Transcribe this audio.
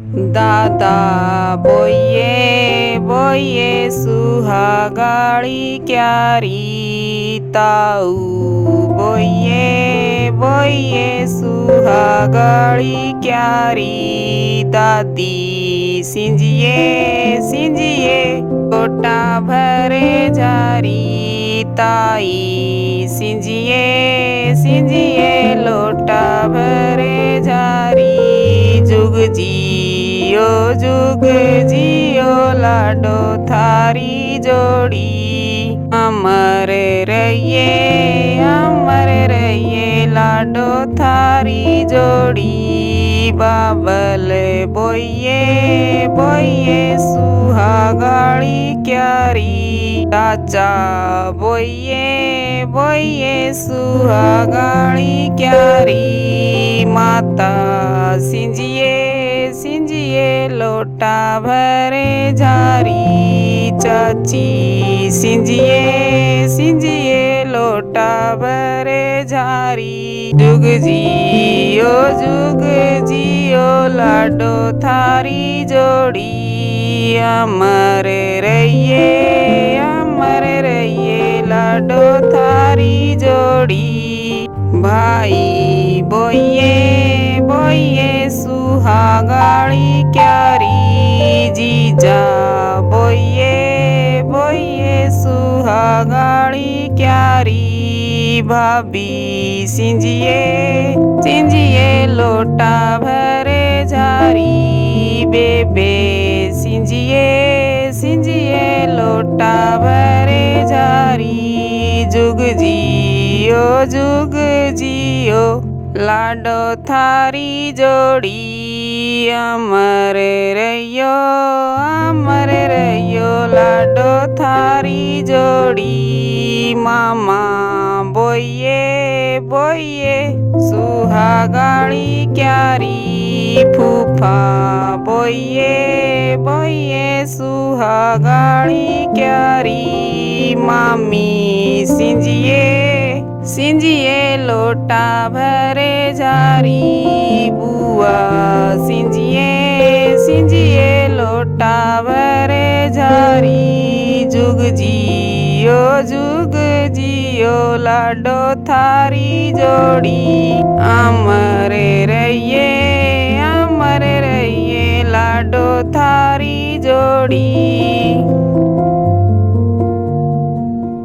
दादा बोइये बोइये सुहागाड़ी क्यारी ताऊ बोइये बोइये सुहागाड़ी क्यारी दादी सिंजिए सिंजिए लोटा भरे जारी ताई सिंजिए सिंजिए लोटा भरे जारी जुग जियो लाडो थारी जोड़ी अमर रहिए लाडो थारी जोड़ी बाबल बोइये बोइये सुहागाड़ी क्यारी चाचा बोइये बोइये सुहागाड़ी क्यारी माता सिंजिए सिंजिए लोटा भरे जारी चाची सिंजिए सिंजिए लोटा भरे जारी जुग जियो लाडो थारी जोड़ी अमर रहिए लाडो थारी जोड़ी भाई बोइये बोइये सुहागाड़ी क्यारी जीजा बोइये बोइये सुहागाड़ी क्यारी भाभी सिंजिए सिंजिए लोटा भरे जारी बेबे सिंजिए सिंजिए लोटा भरे जारी जुग जियो लाडो थारी जोड़ी अमर रहियो लाडो थारी जोड़ी मामा बोइये बोइये सुहागाड़ी क्यारी फूफा बोइये बोइये सुहागाड़ी क्यारी मामी सिंजिए सिंजिए लोटा भरे जारी बुआ सिंजिए सिंजिए लोटा भरे जारी जुग जियो लाडो थारी जोड़ी अमर रहिए लाडो थारी जोड़ी।